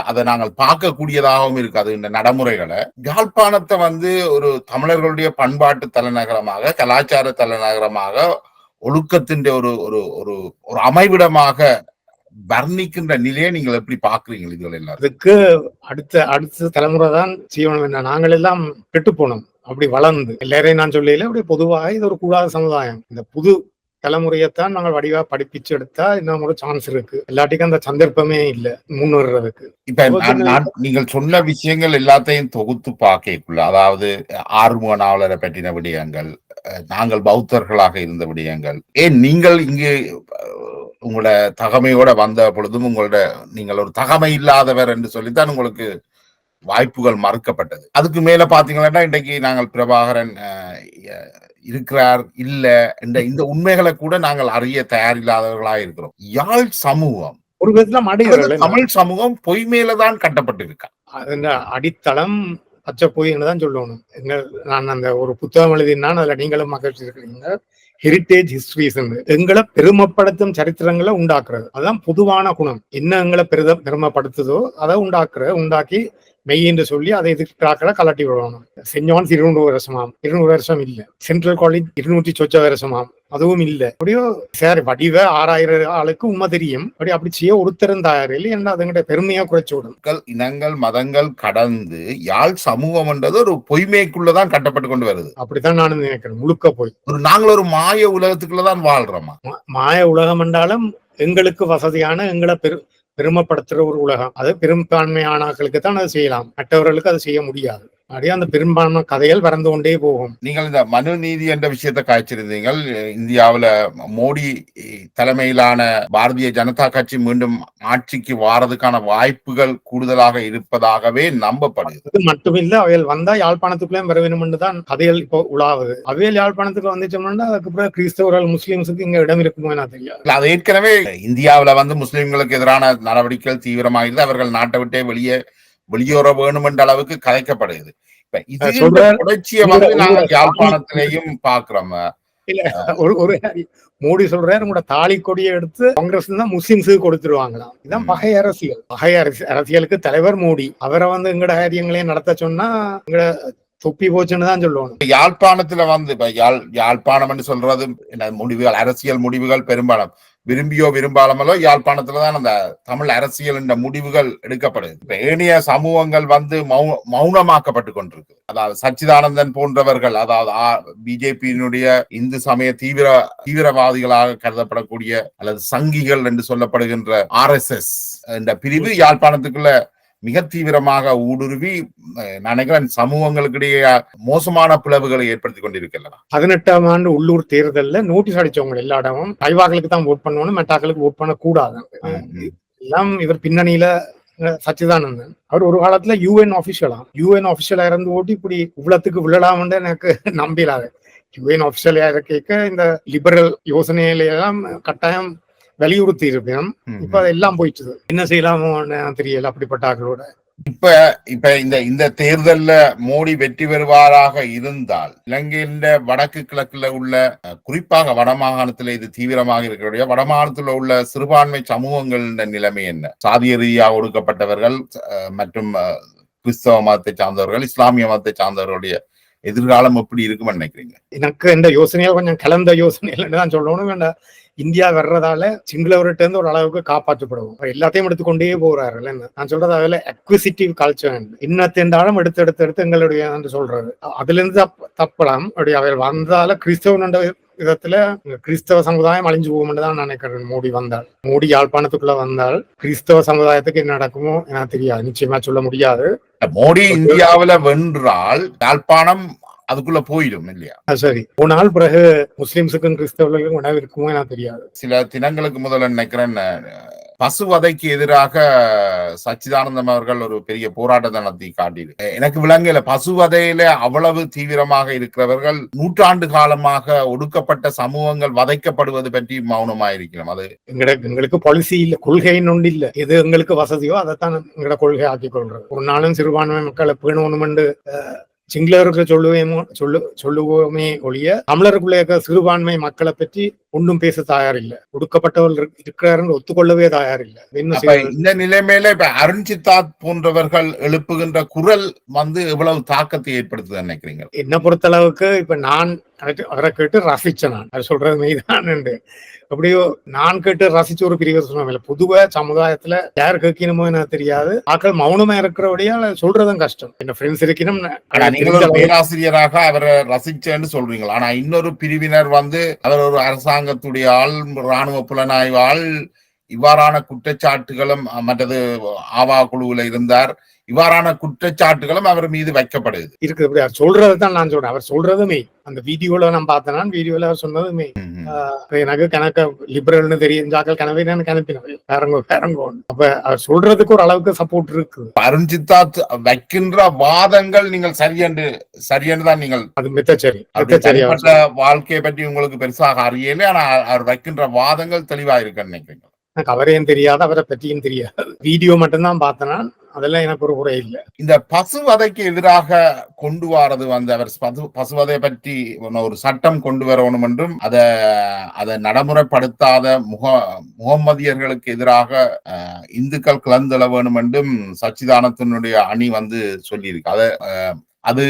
அதை நாங்கள் பார்க்கக்கூடியதாகவும் இருக்கு. அது இந்த நடைமுறைகளை யாழ்ப்பாணத்தை ஒரு தமிழர்களுடைய பண்பாட்டு தலைநகரமாக, கலாச்சார தலைநகரமாக, ஒழுக்கத்தின் ஒரு அமைவிடமாக வர்ணிக்கின்ற நிலையை நீங்கள் எப்படி பாக்குறீங்க? இதுகள் எல்லாம் அதுக்கு அடுத்த தலைமுறை தான் செய்யணும். என்ன நாங்கள் எல்லாம் கெட்டு போனோம். அப்படி வளர்ந்து எல்லாரையும் நான் சொல்லல. அப்படி பொதுவாக இது ஒரு கூடாத சமுதாயம். இந்த புது தலைமுறையத்தான் நாங்கள் வடிவா படிப்பிச்சு எடுத்தா இன்னும் ஒரு சான்ஸ் இருக்கு. எல்லாத்துக்கும் அந்த சந்தர்ப்பமே இல்லை முன்வர்றதுக்கு. இப்ப நீங்கள் சொன்ன விஷயங்கள் எல்லாத்தையும் தொகுத்து பார்க்கக்குள்ள, அதாவது ஆறுமுக நாவலரை பற்றின விடயங்கள், நாங்கள் பௌத்தர்களாக இருந்த விடயங்கள், நீங்கள் இங்கு உங்களோட தகமையோட வந்த பொழுதும் நீங்கள் ஒரு தகமை இல்லாதவர் என்று சொல்லித்தான் உங்களுக்கு வாய்ப்புகள் மறுக்கப்பட்டது. அதுக்கு மேல பாத்தீங்கன்னா இன்றைக்கு நாங்கள் பிரபாகரன் இருக்கிறார் இல்ல இந்த உண்மைகளை கூட நாங்கள் அறிய தயாரில்லாதவர்களா இருக்கிறோம். யாழ் சமூகம் ஒரு விதத்துல தமிழ் சமூகம் பொய் மேலதான் கட்டப்பட்டு இருக்கா. அடித்தளம் பச்சை பொய்ன்னு தான் சொல்லணும். நான் அந்த ஒரு புத்தகம் எழுதினான். அதுல நீங்களும் மகிழ்ச்சி இருக்கிறீங்க. ஹெரிட்டேஜ் ஹிஸ்டரிஸ் எங்களை பெருமைப்படுத்தும் சரித்திரங்களை உண்டாக்குறது. அதுதான் பொதுவான குணம். என்ன எங்களை பெருமைப்படுத்துதோ அதை உண்டாக்கி மெய் என்று சொல்லி அதை எதிர்க்கிறாக்களை கலட்டி விடணும். Send John's 200 வருஷமாம். 200 வருஷம் இல்ல. Central college 200 சொச்ச வருஷமாம். அதுவும் இல்ல. அப்படியோ சரி வடிவ 6000 ஆளுக்கு உண்மை தெரியும். அப்படி செய்ய ஒருத்தரும் தயார் இல்லை. என்ன அதுங்கிட்ட பெருமையா குறைச்சு விடும். இனங்கள் மதங்கள் கடந்து யாழ் சமூகம் என்றது ஒரு பொய்மைக்குள்ளதான் கட்டப்பட்டு கொண்டு வருது. அப்படித்தான் நானும் நினைக்கிறேன். முழுக்க போய் நாங்கள் ஒரு மாய உலகத்துக்குள்ளதான் வாழ்றோமா? மாய உலகம் என்றாலும் எங்களுக்கு வசதியான எங்களை பெருமைப்படுத்துற ஒரு உலகம். அது பெரும்பான்மையானவர்களுக்கு தான் அதை செய்யலாம். மற்றவர்களுக்கு அதை செய்ய முடியாது. அப்படியே அந்த பெரும்பான்மை கதைகள் வறந்து கொண்டே போகும். நீங்கள் இந்த மனு நீதி என்ற விஷயத்தை காய்ச்சிருந்தீங்கள். இந்தியாவில மோடி தலைமையிலான பாரதிய ஜனதா கட்சி மீண்டும் ஆட்சிக்கு வாரதுக்கான வாய்ப்புகள் கூடுதலாக இருப்பதாகவே நம்பப்படுது. அது மட்டுமில்ல, அவைகள் வந்தா யாழ்ப்பாணத்துக்குள்ளே வர வேண்டும் என்றுதான் கதைகள் இப்போ உலாவுது. அவையில் யாழ்ப்பாணத்துக்கு வந்துச்சோம்னா அதுக்கப்புறம் கிறிஸ்தவர்கள் முஸ்லிம்ஸுக்கு இங்க இடம் இருக்குமோ என தெரியாது. அது ஏற்கனவே இந்தியாவில முஸ்லிம்களுக்கு எதிரான நடவடிக்கைகள் தீவிரமாக அவர்கள் நாட்டை விட்டே வெளியேற வேணும் என்ற அளவுக்கு கதைக்கப்படுது. தொடர்ச்சியை நாங்கள் யாழ்ப்பாணத்திலையும் பாக்குறோம். இல்ல ஒரு மோடி சொல்றாரு உங்களோட தாலி கொடியை எடுத்து காங்கிரஸ் தான் முஸ்லிம்ஸுக்கு கொடுத்துருவாங்களாம். இதுதான் பகை அரசியல். பகை அரசியலுக்கு தலைவர் மோடி. அவரை எங்கட காரியங்களையும் நடத்த சொன்னா எங்கட தொப்பி போச்சுன்னு தான் சொல்லணும். யாழ்ப்பாணத்துல இப்ப யாழ்ப்பாணம் சொல்றது முடிவுகள், அரசியல் முடிவுகள் பெரும்பாலும் விரும்பியோ விரும்பாலமோ யாழ்ப்பாணத்துலதான் அந்த தமிழ் அரசியல் என்ற முடிவுகள் எடுக்கப்படுது. இப்ப ஏனைய சமூகங்கள் மௌனமாக்கப்பட்டு கொண்டிருக்கு. அதாவது சச்சிதானந்தன் போன்றவர்கள், அதாவது பிஜேபியினுடைய இந்து சமய தீவிரவாதிகளாக கருதப்படக்கூடிய அல்லது சங்கிகள் என்று சொல்லப்படுகின்ற RSS என்ற பிரிவு யாழ்ப்பாணத்துக்குள்ள மிக தீவிரமாக ஊடுருவி நினைக்கிறேன் சமூகங்களுக்கிடையே மோசமான பிளவுகளை ஏற்படுத்தி கொண்டிருக்கலாம். 18ஆம் ஆண்டு உள்ளூர் தேர்தல்ல நோட்டீஸ் அடிச்சவங்க எல்லா இடமும் கைவாக்களுக்கு தான் ஓட் பண்ணணும், மெட்டாக்களுக்கு ஓட் பண்ண கூடாது. எல்லாம் இவர் பின்னணியில சச்சிதானந்தன் அவர் ஒரு காலத்துல யூஎன் ஆபிஷியலா இருந்து ஓட்டி இப்படி இவ்வளத்துக்கு விழலாம்னு எனக்கு நம்பிலாது. யூஎன் ஆபிஷியலா இருக்க இந்த லிபரல் யோசனையில எல்லாம் கட்டாயம் வலியுறுத்தி இருப்பேன். இப்ப அதெல்லாம் போயிடுச்சு. என்ன செய்யலாமோ தெரியல அப்படிப்பட்ட ஆக்களோட. இப்ப இந்த தேர்தல்ல மோடி வெற்றி பெறுவாராக இருந்தால் இலங்கையின் வடக்கு கிழக்குல உள்ள குறிப்பாக வடமாகாணத்துல இது தீவிரமாக இருக்கிற வடமாகாணத்துல உள்ள சிறுபான்மை சமூகங்களின் நிலைமை என்ன? சாதிய ரீதியாக ஒடுக்கப்பட்டவர்கள் மற்றும் கிறிஸ்தவ மதத்தை சார்ந்தவர்கள், இஸ்லாமிய மதத்தை சார்ந்தவர்களுடைய எதிர்காலம் எப்படி இருக்கும்னு நினைக்கிறீங்க? எனக்கு இந்த யோசனையா கொஞ்சம் கலந்த யோசனைன்னு தான் சொல்லணும். வேண்டாம், இந்தியா வர்றதால சிங்களவர்கிட்ட இருந்து ஒரு அளவுக்கு காப்பாற்றப்படுவோம். எல்லாத்தையும் எடுத்துக்கொண்டே போறாரு. நான் சொல்றது அதுல அக்விசிட்டிவ் கல்ச்சர் இன்னத்தெண்டாலும் எடுத்து எங்களுடைய சொல்றாரு. அதுல இருந்து தப்பலாம். அப்படி அவர் வந்தால கிறிஸ்தவன் விதத்துல கிறிஸ்தவ சமுதாயம் அழிஞ்சு போகும்னு தான் நினைக்கிறேன். மோடி யாழ்ப்பாணத்துக்குள்ள வந்தால் கிறிஸ்தவ சமுதாயத்துக்கு என்ன நடக்குமோ எனக்கு தெரியாது, நிச்சயமா சொல்ல முடியாது. மோடி இந்தியாவில வென்றால் யாழ்ப்பாணம் அதுக்குள்ள போயிடும் இல்லையா? சரி, போனால் பிறகு முஸ்லிம்ஸுக்கும் கிறிஸ்தவர்களுக்கும் உணவு இருக்குமோ எனக்கு தெரியாது. சில தினங்களுக்கு முதல்ல நினைக்கிறேன் பசுவதைக்கு எதிராக சச்சிதானந்தம் அவர்கள் ஒரு பெரிய போராட்டத்தை நடத்தி காட்டியது எனக்கு விளங்கல. பசுவதையில அவ்வளவு தீவிரமாக இருக்கிறவர்கள் நூற்றாண்டு காலமாக ஒடுக்கப்பட்ட சமூகங்கள் வதைக்கப்படுவது பற்றி மௌனமாயிருக்கிறோம். அது எங்களுக்கு பாலிசி இல்ல, கொள்கைன்னு ஒன்று இல்ல. எது எங்களுக்கு வசதியோ அதைத்தான் எங்களோட கொள்கை ஆக்கிக் கொள்றது. ஒரு நாளும் சிறுபான்மை மக்களை பேணணும்னு சிங்களருக்கு சொல்லுவோமே ஒழிய தமிழருக்குள்ளே சிறுபான்மை மக்களை பற்றி ஒன்றும் பேச தயார் இல்லை. ஒடுக்கப்பட்டவர்கள் இருக்கிறார்கள் ஒத்துக்கொள்ளவே தயார் இல்லை. இந்த நிலைமையில இப்ப அருண் சித்தார்த் போன்றவர்கள் எழுப்புகின்ற குரல் எவ்வளவு தாக்கத்தை ஏற்படுத்துது நினைக்கிறீங்க? என்ன பொறுத்தளவுக்கு இப்ப நான் அவரை கேட்டு ரசிச்சேன். நான் அது சொல்றது மெய்தான். எப்படியோ நான் கேட்டு ரசிச்ச ஒரு பிரிவு சொன்ன பொதுவா சமுதாயத்துல யார் கேட்கணுமோ எனக்கு தெரியாது. ஆக்கள் மௌனமா இருக்கிறபடியா சொல்றதும் கஷ்டம். என்ன ஃப்ரெண்ட்ஸ் இருக்கணும். பேராசிரியராக அவரை ரசிச்சேன்னு சொல்றீங்களா? ஆனா இன்னொரு பிரிவினர் அவர் ஒரு அரசாங்கத்துடைய ஆள், இராணுவ புலனாய்வு ஆள், இவ்வாறான குற்றச்சாட்டுகளும் மற்றது ஆவா குழுவுல இருந்தார், இவ்வாறான குற்றச்சாட்டுகளும் அவர் மீது வைக்கப்படுது இருக்கு. சொல்றதுதான் நான் சொல்றேன். அவர் சொல்றதுமே அந்த வீடியோல நான் பார்த்தேன்னா வீடியோல அவர் சொன்னதுமே எனக்கு கணக்க லிபரல்னு தெரிஞ்சாக்கள் கனவே நான் கணப்பினவை பேரங்கோ. அப்ப அவர் சொல்றதுக்கு ஒரு அளவுக்கு சப்போர்ட் இருக்கு. அருண் சித்தார்த் வைக்கின்ற வாதங்கள் நீங்கள் சரியென்று தான் நீங்கள் அது மித்தச்சரி வாழ்க்கையை பற்றி உங்களுக்கு பெருசாக அறியல. ஆனா அவர் வைக்கின்ற வாதங்கள் தெளிவா இருக்குன்னு நினைக்கிறீங்க? எனக்கு அவரையும் தெரியாது, அவரை பற்றியும் தெரியாது. வீடியோ மட்டும்தான் பார்த்தேன்னா அதெல்லாம் எனக்கு ஒரு குறை இல்லை. இந்த பசுவதைக்கு எதிராக கொண்டு வரது அவர் பசுவதை பற்றி ஒரு சட்டம் கொண்டு வரணும் என்றும் அதை நடைமுறைப்படுத்தாத முகம்மதியர்களுக்கு எதிராக இந்துக்கள் கிளந்தெழ வேணும் என்றும் சச்சிதானந்தனுடைய அணி சொல்லியிருக்கு. அது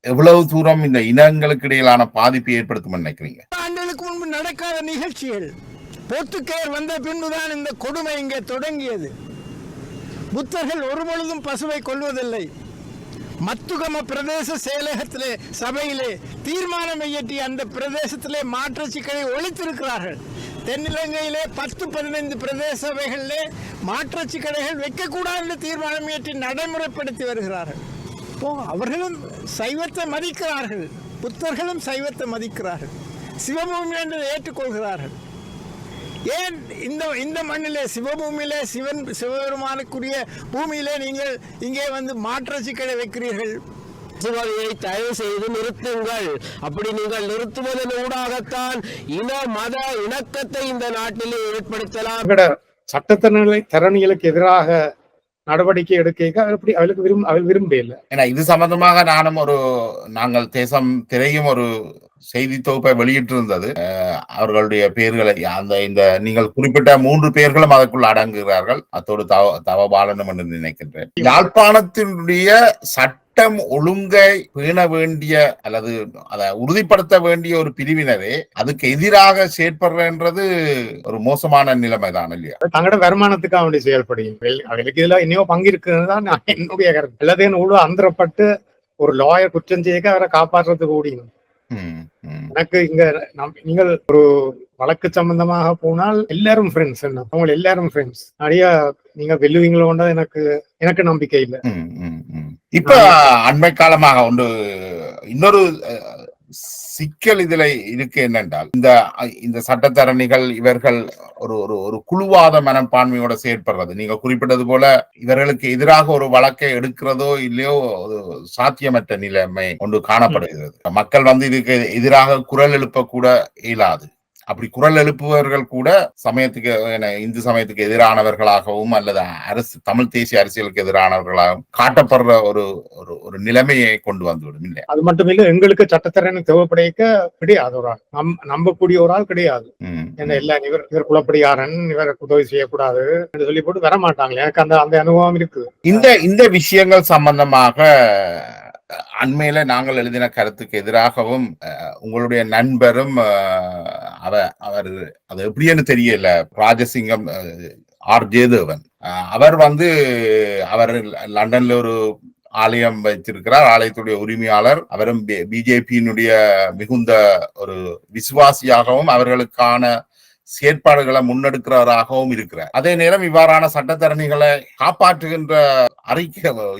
எவ்வளவு தூரம் இந்த இனங்களுக்கு இடையிலான பாதிப்பை ஏற்படுத்தும் நினைக்கிறீங்க? ஆண்டுகளுக்கு முன்பு நடக்காத நிகழ்ச்சிகள் போர்த்துகேயர் வந்த பின்புதான் இந்த கொடுமை இங்கே தொடங்கியது. புத்தர்கள் ஒரு பொழுதும் பசுவை கொல்வதில்லை. மத்துகம பிரதேச செயலகத்திலே சபையிலே தீர்மானம் இயற்றி அந்த பிரதேசத்திலே மாற்று சிக்கலை ஒழித்திருக்கிறார்கள். தென்னிலங்கையிலே 10-15 பிரதேச சபைகளிலே மாற்று சிக்கலைகள் வைக்கக்கூடாது என்று தீர்மானம் இயற்றி நடைமுறைப்படுத்தி வருகிறார்கள். அவர்களும் சைவத்தை மதிக்கிறார்கள், புத்தர்களும் சைவத்தை மதிக்கிறார்கள், சிவபூமி என்று ஏற்றுக்கொள்கிறார்கள். ஏன் இந்த மண்ணிலே சிவபூமியிலே சிவபெருமானுக்குரிய பூமியிலே நீங்கள் இங்கே மாற்று சிக்கலை வைக்கிறீர்கள்? பசுவதையை தயவு செய்து நிறுத்துங்கள். அப்படி நீங்கள் நிறுத்துவதன் ஊடாகத்தான் இன மத இணக்கத்தை இந்த நாட்டிலே ஏற்படுத்தலாம். சட்டத்தரணிகளுக்கு எதிராக நடவடிக்கை எடுக்க அவள் விரும்பல. ஏன்னா இது சம்பந்தமாக நாங்கள் தேசம் திரையும் ஒரு செய்தி தொகுப்பை வெளியிட்டிருந்தது. அவர்களுடைய பெயர்களை இந்த நீங்கள் குறிப்பிட்ட 3 பேர்களும் அதற்குள் அடங்குகிறார்கள். அத்தோடு தவபாலனும் என்று நினைக்கின்றேன். யாழ்ப்பாணத்தினுடைய சட்டம் ஒழுங்கை பேண வேண்டிய அல்லது அதை உறுதிப்படுத்த வேண்டிய ஒரு பிரிவினரே அதுக்கு எதிராக செயற்படுறது ஒரு மோசமான நிலைமைதான் இல்லையா? தங்களோட வருமானத்துக்கு அவனுடைய செயல்படுகிறது. அவளுக்கு இதுல இன்னும் பங்கு இருக்குன்னு தான் என்னுடைய கருத்து. எல்லாத்தையும் அந்தரப்பட்டு ஒரு லாயர் குற்றம் செய்ய அவரை காப்பாற்றுறதுக்கு ஓடியும் ம், ம். எனக்கு இங்க நீங்கள் ஒரு வழக்கு சம்பந்தமாக போனால் எல்லாரும் ஃப்ரெண்ட்ஸ், என்ன அவங்க எல்லாரும் ஃப்ரெண்ட்ஸ். நிறைய நீங்க வெல்லுவீங்களோன்றது எனக்கு நம்பிக்கை இல்லை. ம், ம், ம். இப்ப அண்மை காலமாக இன்னொரு சிக்கல் இதுல இருக்கு என்னென்றால், இந்த சட்டத்தரணிகள் இவர்கள் ஒரு ஒரு ஒரு குழுவாத மனப்பான்மையோட செயற்படுறது, நீங்க குறிப்பிட்டது போல இவர்களுக்கு எதிராக ஒரு வழக்கை எடுக்கிறதோ இல்லையோ ஒரு சாத்தியமற்ற நிலைமை ஒன்று காணப்படுகிறது. மக்கள் இதுக்கு எதிராக குரல் எழுப்ப கூட இயலாது. அப்படி குரல் எழுப்புவர்கள் கூட இந்து சமயத்துக்கு எதிரானவர்களாகவும் அல்லது தமிழ் தேசிய அரசியலுக்கு எதிரானவர்களாகவும் காட்டப்படுற ஒரு நிலைமையை கொண்டு வந்துவிடும். இல்லை, அது மட்டும் இல்ல, எங்களுக்கு சட்டத்தரணி தேவைப்படைக்க கிடையாது, ஒரு ஆள் நம்பக்கூடிய ஒரு ஆள் கிடையாது. என்ன இல்ல இவர் குலப்படியாரன், இவர் உதவி செய்யக்கூடாது என்று சொல்லி போட்டு வர மாட்டாங்க. எனக்கு அந்த அனுபவம் இருக்கு. இந்த விஷயங்கள் சம்பந்தமாக அண்மையில நாங்கள் எழுதின கருத்துக்கு எதிராகவும் உங்களுடைய நண்பரும் அவர் அது எப்படின்னு தெரியல, ராஜசிங்கம் ஆர் ஜெயதேவன், அவர் அவர் லண்டன்ல ஒரு ஆலயம் வைத்திருக்கிறார், ஆலயத்துடைய உரிமையாளர். அவரும் பிஜேபியினுடைய மிகுந்த ஒரு விசுவாசியாகவும் அவர்களுக்கான செயற்பாடுகளை முன்னெடுக்கிறவராகவும் இருக்கிறார். அதே நேரம் இவ்வாறான சட்டத்தரணிகளை காப்பாற்றுகின்ற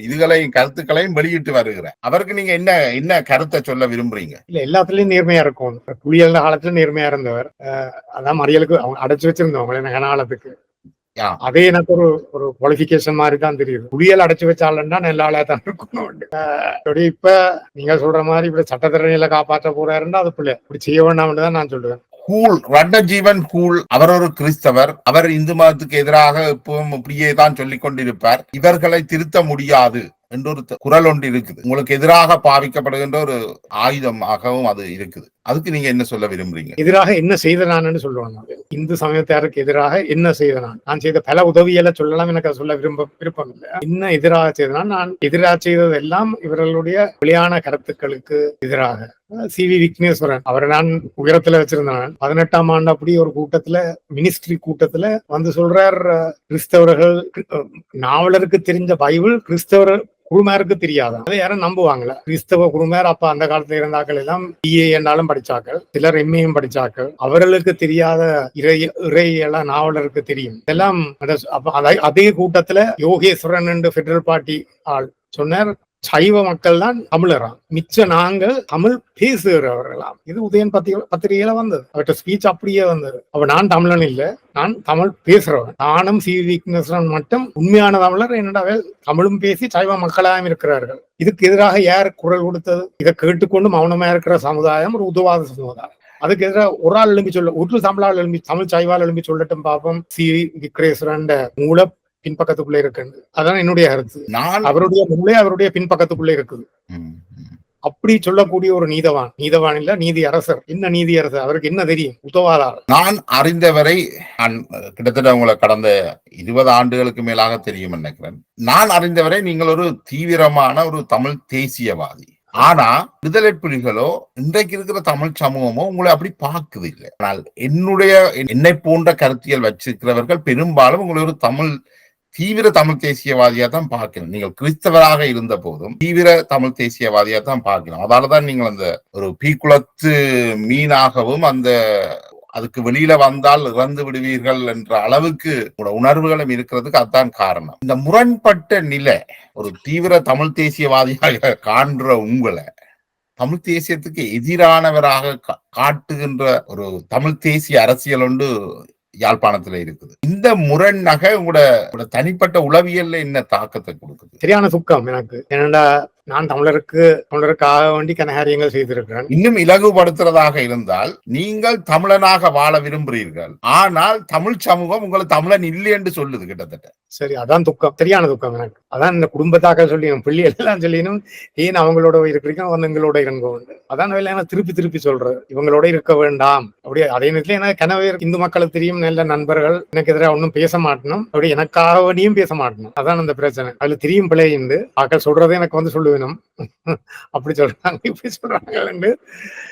இதுகளையும் கருத்துக்களையும் வெளியிட்டு வருகிறார். அவருக்கு நீங்க என்ன கருத்தை சொல்ல விரும்புறீங்க? இல்ல, எல்லாத்துலயும் நேர்மையா இருக்கும். புலியல் காலத்துல நேர்மையா இருந்தவர். அதான் மறியலுக்கு அவங்க அடைச்சு வச்சிருந்தவங்க கனாலத்துக்கு. அதே எனக்கு ஒரு குவாலிபிகேஷன் மாதிரி தான் தெரியுது. புலியல் அடைச்சு வச்சாலன்னா நல்ல ஆளா தான் இருக்கணும். இப்ப நீங்க சொல்ற மாதிரி இப்படி சட்டத்தரணிகளை காப்பாற்ற போறாருன்னா அது பிள்ளை இப்படி செய்ய வேண்டாம்னு தான் நான் சொல்லுவேன். ரட்னஜீவன் ஹூல் அவர் ஒரு கிறிஸ்தவர். அவர் இந்து மதத்துக்கு எதிராக எப்பவும் இப்படியே தான் சொல்லிக் கொண்டிருப்பார். இவர்களை திருத்த முடியாது என்ற ஒரு குரல் ஒன்று இருக்குது. உங்களுக்கு எதிராக பாவிக்கப்படுகின்ற ஒரு ஆயுதமாகவும் அது இருக்குது. அதுக்கு நீங்க என்ன சொல்ல விரும்புறீங்க? எதிராக என்ன செய்த நான் சொல்லுவேன். இந்து சமயத்தாருக்கு எதிராக என்ன செய்த நான் செய்த பல உதவியெல்ல சொல்லலாம். எனக்கு அதை சொல்ல விருப்பம் இல்லை. என்ன எதிராக செய்தனா, நான் எதிராக செய்தது எல்லாம் இவர்களுடைய வெளியான கருத்துக்களுக்கு எதிராக. CV விக்னேஸ்வரன் அவரை நான் உயரத்துல வச்சிருந்தேன். 18ஆம் ஆண்டு அப்படி ஒரு கூட்டத்துல, மினிஸ்ட்ரி கூட்டத்துல சொல்றார், கிறிஸ்தவர்கள் நாவலருக்கு தெரிஞ்ச பைபிள் கிறிஸ்தவர் குருமாருக்கு தெரியாதான். அதை யாரும் நம்புவாங்களா? கிறிஸ்தவ குருமார் அப்ப அந்த காலத்துல இருந்தாக்கள் எல்லாம் BA என்னாலும் படிச்சாக்கள், சிலர் MA படிச்சாக்கள். அவர்களுக்கு தெரியாத இறையெல்லாம் நாவலருக்கு தெரியும். இதெல்லாம் அதே கூட்டத்துல யோகேஸ்வரன் என்று பெடரல் பார்ட்டி ஆள் சொன்னார், சைவ மக்கள் தான் தமிழராம், மிச்ச நாங்கள் தமிழ் பேசுகிறவர்களாம். இது உதயன் பத்திரிகையில வந்தது. அவர்கிட்ட ஸ்பீச் அப்படியே வந்தது. அப்ப நான் தமிழன் இல்ல, நான் தமிழ் பேசுறவன். நானும் CV விக்னேஸ்வரன் மட்டும் உண்மையான தமிழர். என்னடா தமிழும் பேசி சைவ மக்களாகவும் இருக்கிறார்கள். இதுக்கு எதிராக யார் குரல் கொடுத்தது? இதை கேட்டுக்கொண்டு மௌனமா இருக்கிற சமுதாயம் ஒரு உதவாத சமுதாயம். அதுக்கு எதிராக ஒரு ஆள் எழும்பி சொல்ல, ஒற்று தமிழால் எழும்பி, தமிழ் சைவால் எழும்பி சொல்லட்டும் பாப்போம். CV விக்னேஸ்வரன் மூல பின்பக்கத்துக்குள்ளே இருக்கு. அதான் என்னுடைய கருத்து. அவருடைய மூளை அவருடைய பின்பக்கத்துக்குள்ளே இருக்குது. அப்படி சொல்லக்கூடிய ஒரு நீதவான் இல்ல, நீதி அரசர். என்ன நீதி அரசர்? அவருக்கு என்ன தெரியும்? உதவாதார். நான் அறிந்தவரை, கிட்டத்தட்ட உங்களை கடந்த 20 ஆண்டுகளுக்கு மேலாக தெரியும் நினைக்கிறேன். நான் அறிந்தவரை நீங்கள் ஒரு தீவிரமான ஒரு தமிழ் தேசியவாதி. ஆனா விடுதலை புலிகளோ இன்றைக்கு இருக்கிற தமிழ் சமூகமோ உங்களை அப்படி பார்க்குது இல்லை. ஆனால் என்னை போன்ற கருத்தியல் வச்சிருக்கிறவர்கள் பெரும்பாலும் உங்களை ஒரு தீவிர தமிழ் தேசியவாதியா தான் பார்க்கணும். நீங்கள் கிறிஸ்தவராக இருந்த போதும் தீவிர தமிழ் தேசியவாதியா தான் பார்க்கணும். அதனாலதான் நீங்கள் அந்த ஒரு பீக்குளத்து மீனாகவும் அதுக்கு வெளியில வந்தால் இறந்து விடுவீர்கள் என்ற அளவுக்கு உணர்வுகளும் இருக்கிறதுக்கு அதுதான் காரணம். இந்த முரண்பட்ட நிலை, ஒரு தீவிர தமிழ் தேசியவாதியாக காண்ற உங்களை தமிழ் தேசியத்துக்கு எதிரானவராக காட்டுகின்ற ஒரு தமிழ் தேசிய அரசியல் ஒன்று யாழ்ப்பாணத்துல இருக்குது. இந்த முரண்நகை உங்களோட தனிப்பட்ட உளவியல்ல என்ன தாக்கத்தை கொடுக்குது? சரியான துக்கம் எனக்கு. ஏன்னா நான் தமிழருக்காக வேண்டி கனகாரியங்கள் செய்திருக்கிறேன். இன்னும் இலகுபடுத்துறதாக இருந்தால், நீங்கள் தமிழனாக வாழ விரும்புகிறீர்கள், ஆனால் தமிழ் சமூகம் உங்களை தமிழன் இல்லை என்று சொல்லுது கிட்டத்தட்ட. சரி, அதான் துக்கம், சரியான துக்கம் எனக்கு. அதான் இந்த குடும்பத்தாக்கள் சொல்லியும், பிள்ளைகள் எல்லாம் சொல்லினும், ஏன் அவங்களோட இருக்கிறீங்க, எங்களோட இருங்க. அதான் திருப்பி சொல்றது, இவங்களோட இருக்க வேண்டாம். அப்படியே அதே நேரத்துல எனக்கு கனவே இந்து மக்களுக்கு தெரியும், நல்ல நண்பர்கள், எனக்கு எதிராக ஒன்னும் பேச மாட்டணும், அப்படி எனக்காக வேண்டியும் பேச மாட்டணும். அதான் அந்த பிரச்சனை. அதுல தெரியும் பிள்ளைண்டு ஆக்கள் சொல்றதே எனக்கு சொல்லுவேன், அப்படி சொல்றாங்க, இப்படி சொல்றாங்க.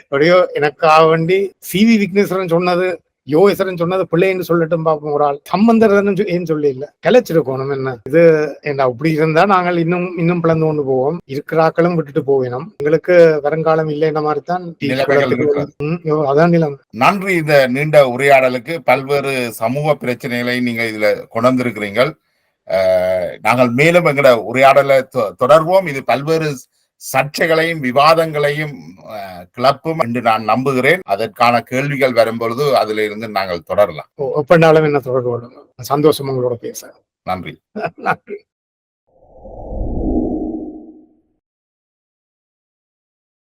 அப்படியோ எனக்காக வேண்டி CV விக்னேஸ்வரன் சொன்னது யோகேஸ்வரன் சொன்னது பிள்ளைன்னு சொல்லட்டும் பார்ப்போம். ஒரு ஆள் சம்பந்தர் ஏன் சொல்லி இல்ல கிளச்சிருக்கணும் என்ன இது ஏண்டா இப்படி இருந்தா நாங்கள் இன்னும் பிளந்து கொண்டு போவோம். இருக்கிறாக்களும் விட்டுட்டு போவினோம். எங்களுக்கு வருங்காலம் இல்லை என்ன மாதிரி தான் நிலைமைகள் இருக்கிறது. அதான் நிலம். நன்றி. இந்த நீண்ட உரையாடலுக்கு பல்வேறு சமூக பிரச்சனைகளை நீங்க இதுல கொண்டிருக்கிறீர்கள். நாங்கள் மேலும் எங்கட உரையாடலை தொடர்வோம். இது பல்வேறு சர்ச்சைகளையும் விவாதங்களையும் கிளப்பும் என்று நான் நம்புகிறேன். அதற்கான கேள்விகள் வரும்பொழுது அதுல இருந்து நாங்கள் தொடரலாம். ஒப்பண்டாலும் என்ன தொடர்பு சந்தோஷம் உங்களோட பேச. நன்றி. நன்றி.